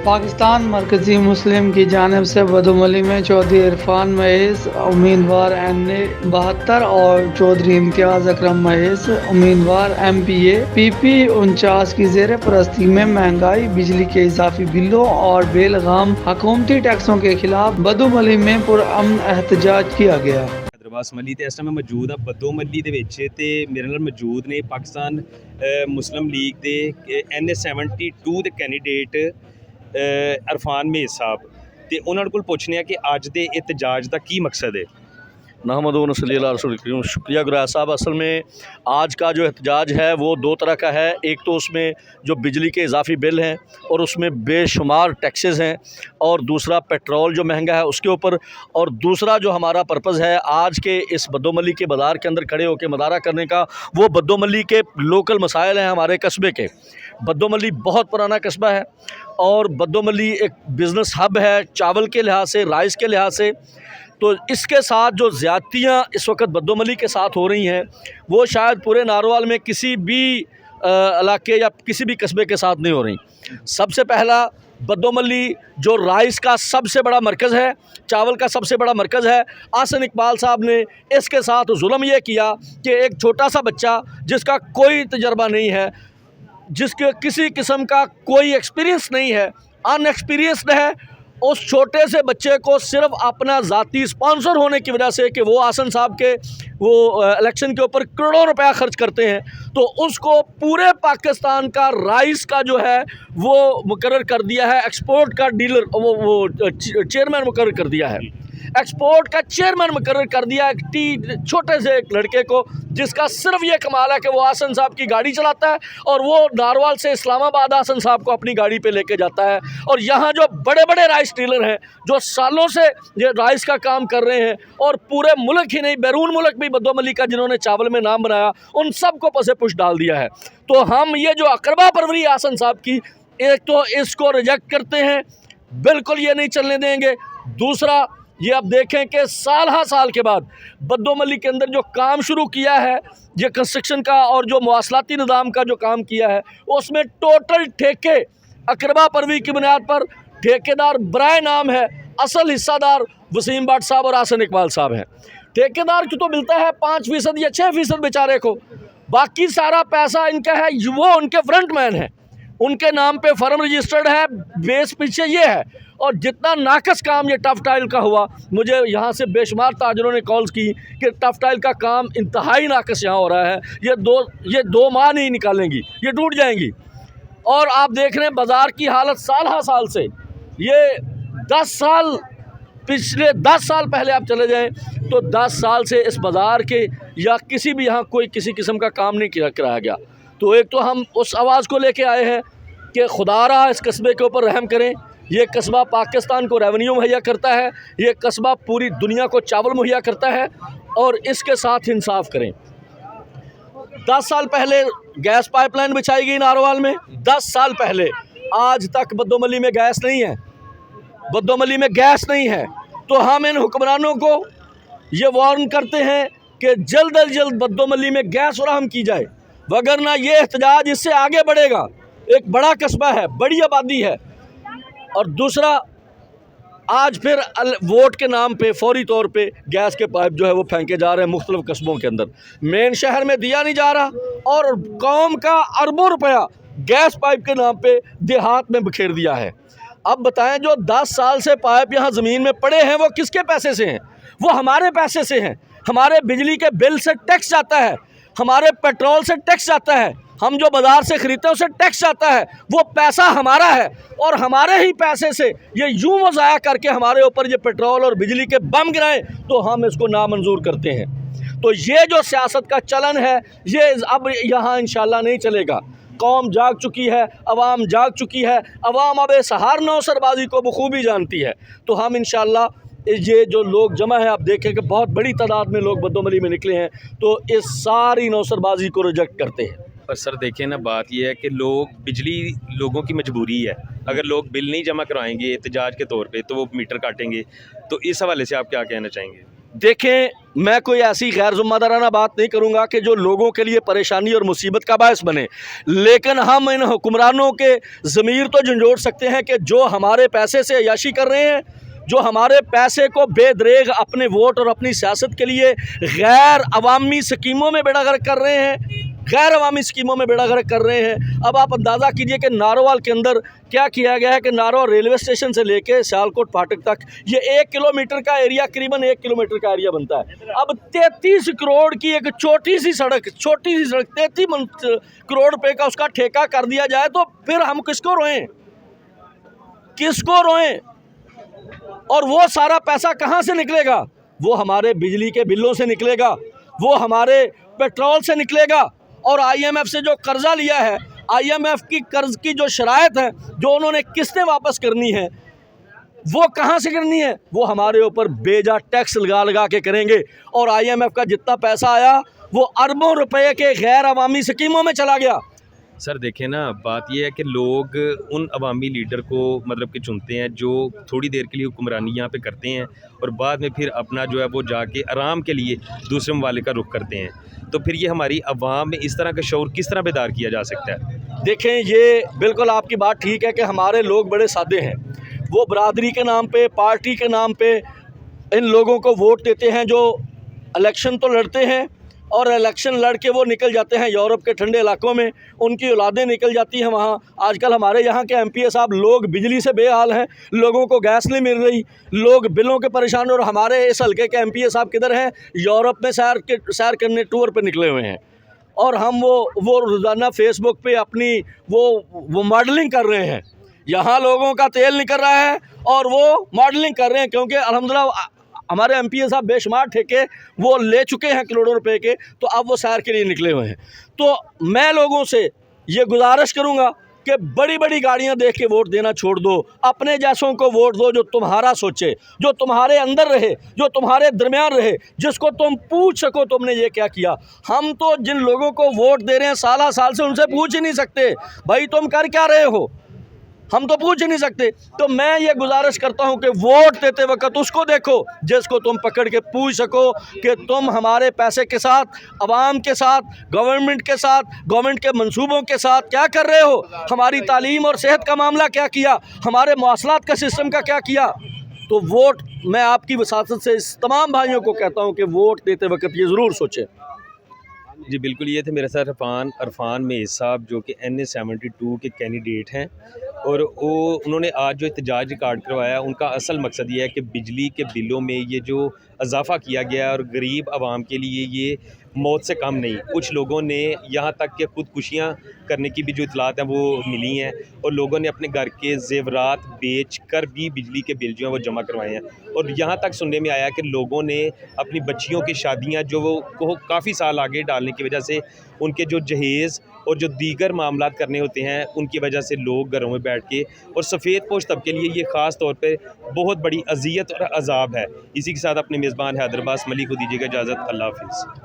पाकिस्तान मरकज़ी मुस्लिम की जानिब से बदोमली में चौधरी इरफान महेश उम्मीदवार NA 72 और चौधरी इम्तियाज़ अकरम महेश उम्मीदवार MPA PP 49 की ज़ेर परस्ती में महंगाई, बिजली के इजाफी बिलों और बेलगाम हुकूमती टैक्सों के खिलाफ बदोमली में पुरअमन एहतजाज किया गया। मली ते इस टाइम मौजूद हाँ बदोमली दे विच ते मेरे नाल मौजूद ने पाकिस्तान मुस्लिम लीग दे NA 72 दे कैंडीडेट इरफान महेश साहब ते उन्होंने कोल पुछने कि अज दे एहतजाज का की मकसद है। नहमदुहु व नसल्ली अला रसूलिल। शुक्रिया गुराया साहब। असल में आज का जो एहतजाज है वो दो तरह का है। एक तो उसमें जो बिजली के इजाफी बिल हैं और उसमें बेशुमार टैक्सेस हैं, और दूसरा पेट्रोल जो महंगा है उसके ऊपर, और दूसरा जो हमारा पर्पज़ है आज के इस बदोमली के बाज़ार के अंदर खड़े होकर मुजाहरा करने का, वो बदोमली के लोकल मसाइल हैं हमारे कस्बे के। बदोमली बहुत पुराना कस्बा है और बदोमली एक बिज़नेस हब है चावल के लिहाज से, राइस के लिहाज से। तो इसके साथ जो ज़्यादतियाँ इस वक्त बदोमली के साथ हो रही हैं वो शायद पूरे नारोवाल में किसी भी इलाके या किसी भी कस्बे के साथ नहीं हो रही। सबसे पहला, बदोमली जो राइस का सबसे बड़ा मरकज़ है, चावल का सबसे बड़ा मरकज़ है, आसन इकबाल साहब ने इसके साथ जुल्म ये किया कि एक छोटा सा बच्चा जिसका कोई तजर्बा नहीं है, जिसके किसी किस्म का कोई एक्सपीरियंस नहीं है, अनएक्सपीरियंस्ड है, उस छोटे से बच्चे को सिर्फ अपना ज़ाती स्पॉन्सर होने की वजह से कि वो आसन साहब के वो इलेक्शन के ऊपर करोड़ों रुपया खर्च करते हैं, तो उसको पूरे पाकिस्तान का राइस का जो है वो मुकर्रर कर दिया है, एक्सपोर्ट का डीलर वो चेयरमैन मुकर्रर कर दिया है, एक्सपोर्ट का चेयरमैन मुकर्रर कर दिया है छोटे से एक लड़के को, जिसका सिर्फ ये कमाल है कि वो आसन साहब की गाड़ी चलाता है और वो नारवाल से इस्लामाबाद आसन साहब को अपनी गाड़ी पे लेके जाता है। और यहाँ जो बड़े बड़े राइस डीलर हैं जो सालों से ये राइस का काम कर रहे हैं, और पूरे मुल्क ही नहीं बैरून मुल्क भी बदोमली का जिन्होंने चावल में नाम बनाया, उन सब को पसे पुश डाल दिया है। तो हम ये जो अकरबा परवरी आसन साहब की, एक तो इसको रिजेक्ट करते हैं, बिल्कुल ये नहीं चलने देंगे। दूसरा, ये अब देखें कि साल के बाद बदोमली के अंदर जो काम शुरू किया है, ये कंस्ट्रक्शन का और जो मवासलाती निज़ाम का जो काम किया है, उसमें टोटल ठेके अकरबा परवी की बुनियाद पर ठेकेदार बराए नाम है, असल हिस्सादार वसीम भट्ट साहब और आसन इकबाल साहब हैं। ठेकेदार को तो मिलता है 5% या 6% बेचारे को, बाकी सारा पैसा इनका है, वो उनके फ्रंट मैन है, उनके नाम पे फर्म रजिस्टर्ड है, बेस पीछे ये है। और जितना नाकस काम ये टफ टाइल का हुआ, मुझे यहाँ से बेशुमार ताजरों ने कॉल्स की कि टफ टाइल का काम इंतहाई नाकस यहाँ हो रहा है, ये दो माह नहीं निकालेंगी, ये टूट जाएंगी। और आप देख रहे हैं बाज़ार की हालत साल से, ये 10 साल, पिछले 10 साल पहले आप चले जाएं तो 10 साल से इस बाज़ार के या किसी भी यहाँ कोई किसी किस्म का काम नहीं कराया गया। तो एक तो हम उस आवाज़ को लेके आए हैं कि खुदारा इस कस्बे के ऊपर रहम करें। ये कस्बा पाकिस्तान को रेवेन्यू मुहैया करता है, ये कस्बा पूरी दुनिया को चावल मुहैया करता है, और इसके साथ इंसाफ करें। 10 साल पहले गैस पाइपलाइन बिछाई गई नारोवाल में, 10 साल पहले, आज तक बदोमली में गैस नहीं है, बदोमली में गैस नहीं है। तो हम इन हुक्मरानों को ये वार्न करते हैं कि जल्द अज जल्द बदोमली में गैस फराहम की जाए, वगरना ये एहतजाज इससे आगे बढ़ेगा। एक बड़ा कस्बा है, बड़ी आबादी है। और दूसरा, आज फिर वोट के नाम पे फौरी तौर पे गैस के पाइप जो है वो फेंके जा रहे हैं मुख्तलिफ कस्बों के अंदर, मेन शहर में दिया नहीं जा रहा, और कौम का अरबों रुपया गैस पाइप के नाम पे देहात में बिखेर दिया है। अब बताएं, जो 10 साल से पाइप यहाँ ज़मीन में पड़े हैं वो किसके पैसे से हैं? वो हमारे पैसे से हैं। हमारे बिजली के बिल से टैक्स जाता है, हमारे पेट्रोल से टैक्स जाता है, हम जो बाज़ार से ख़रीदते हैं उससे टैक्स आता है, वो पैसा हमारा है, और हमारे ही पैसे से ये यूँ वो ज़ाया करके हमारे ऊपर ये पेट्रोल और बिजली के बम गिराएं तो हम इसको नामंजूर करते हैं। तो ये जो सियासत का चलन है ये अब यहाँ इंशाल्लाह नहीं चलेगा। कौम जाग चुकी है, अवाम जाग चुकी है, अवाम अब इस हार नौसरबाजी को बखूबी जानती है। तो हम इंशाल्लाह ये जो लोग जमा है, आप देखें कि बहुत बड़ी तादाद में लोग बदोमली में निकले हैं, तो इस सारी नौसरबाजी को रिजेक्ट करते हैं। पर सर देखें ना, बात यह है कि बिजली लोगों की मजबूरी है, अगर लोग बिल नहीं जमा करवाएंगे एहतजाज के तौर पे तो वो मीटर काटेंगे। तो इस हवाले से आप क्या कहना चाहेंगे? देखें, मैं कोई ऐसी गैर ज़िम्मेदाराना बात नहीं करूंगा कि जो लोगों के लिए परेशानी और मुसीबत का बायस बने, लेकिन हम इन हुक्मरानों के ज़मीर तो झंझोड़ सकते हैं कि जो हमारे पैसे से अय्याशी कर रहे हैं, जो हमारे पैसे को बेदरेग अपने वोट और अपनी सियासत के लिए गैर अवामी स्कीमों में बेड़ागर्क कर रहे हैं, गैर अवामी स्कीमों में बेड़ागर्क कर रहे हैं। अब आप अंदाज़ा कीजिए कि नारोवाल के अंदर क्या किया गया है कि नारोवाल रेलवे स्टेशन से लेके सियालकोट फाटक तक ये 1 किलोमीटर का एरिया, करीबन 1 किलोमीटर का एरिया बनता है। अब 33 करोड़ की एक छोटी सी सड़क 33 करोड़ रुपए का उसका ठेका कर दिया जाए, तो फिर हम किसको रोएं, किसको रोएं? और वो सारा पैसा कहाँ से निकलेगा? वो हमारे बिजली के बिलों से निकलेगा, वो हमारे पेट्रोल से निकलेगा। और आईएमएफ से जो कर्जा लिया है, आईएमएफ की कर्ज की जो शराइत है, जो उन्होंने किस्तें वापस करनी है, वो कहाँ से करनी है? वो हमारे ऊपर बेजा टैक्स लगा लगा के करेंगे। और आईएमएफ का जितना पैसा आया वो अरबों रुपए के गैर अवामी स्कीमों में चला गया। सर देखें ना, बात यह है कि लोग उन अवामी लीडर को मतलब कि चुनते हैं जो थोड़ी देर के लिए हुक्मरानी यहाँ पे करते हैं और बाद में फिर अपना जो है वो जाके आराम के लिए दूसरे ममालिक का रुख करते हैं। तो फिर ये हमारी अवाम में इस तरह का शऊर किस तरह बेदार किया जा सकता है? देखें, ये बिल्कुल आपकी बात ठीक है कि हमारे लोग बड़े सादे हैं। वो बरादरी के नाम पे, पार्टी के नाम पे इन लोगों को वोट देते हैं, जो इलेक्शन तो लड़ते हैं और इलेक्शन लड़ के वो निकल जाते हैं यूरोप के ठंडे इलाकों में, उनकी औलादें निकल जाती हैं वहाँ। आजकल हमारे यहाँ के एमपीए साहब, लोग बिजली से बेहाल हैं, लोगों को गैस नहीं मिल रही, लोग बिलों के परेशान। और हमारे इस हल्के के एमपीए साहब किधर हैं? यूरोप में सैर करने टूर पर निकले हुए हैं। और हम वो रोज़ाना फेसबुक पे अपनी वो मॉडलिंग कर रहे हैं। यहाँ लोगों का तेल निकल रहा है और वो मॉडलिंग कर रहे हैं, क्योंकि अल्हम्दुलिल्लाह हमारे एमपीए साहब बेशुमार ठेके वो ले चुके हैं करोड़ों रुपए के, तो अब वो सैर के लिए निकले हुए हैं। तो मैं लोगों से ये गुजारिश करूँगा कि बड़ी बड़ी गाड़ियाँ देख के वोट देना छोड़ दो, अपने जैसों को वोट दो जो तुम्हारा सोचे, जो तुम्हारे अंदर रहे, जो तुम्हारे दरमियान रहे, जिसको तुम पूछ सको तुमने ये क्या किया। हम तो जिन लोगों को वोट दे रहे हैं साल से, उनसे पूछ ही नहीं सकते भाई तुम कर क्या रहे हो, हम तो पूछ ही नहीं सकते। तो मैं ये गुजारिश करता हूँ कि वोट देते वक्त उसको देखो जिसको तुम पकड़ के पूछ सको कि तुम हमारे पैसे के साथ, आवाम के साथ, गवर्नमेंट के साथ, गवर्नमेंट के मंसूबों के साथ क्या कर रहे हो, हमारी तालीम और सेहत का मामला क्या किया, हमारे मवासलात का सिस्टम का क्या किया। तो वोट, मैं आपकी वसातत से इस तमाम भाइयों को कहता हूँ कि वोट देते वक्त ये ज़रूर सोचें। जी बिल्कुल, ये थे मेरे साथ अरफान मेज़ साहब जो कि NA-72 के कैंडिडेट हैं और उन्होंने आज जो एहतजाज रिकॉर्ड करवाया, उनका असल मकसद ये है कि बिजली के बिलों में ये जो इजाफ़ा किया गया है और गरीब आवाम के लिए ये मौत से कम नहीं। कुछ लोगों ने यहाँ तक कि खुदकुशियाँ करने की भी जो इतलात हैं वो मिली हैं और लोगों ने अपने घर के ज़ेवरात बेच कर भी बिजली के बिल जो हैं वो जमा करवाए हैं। और यहाँ तक सुनने में आया कि लोगों ने अपनी बच्चियों की शादियाँ जो वो काफ़ी साल आगे डालने की वजह से उनके जो जहेज़ और जो दीगर मामलात करने होते हैं उनकी वजह से लोग घरों में बैठ के, और सफ़ेद पोश तबके लिए ये ख़ास तौर पे बहुत बड़ी अजियत और अजाब है। इसी के साथ अपने मेज़बान हैदर अब्बास मलिक को दीजिएगा इजाज़त। अल्लाह हाफ़िज़।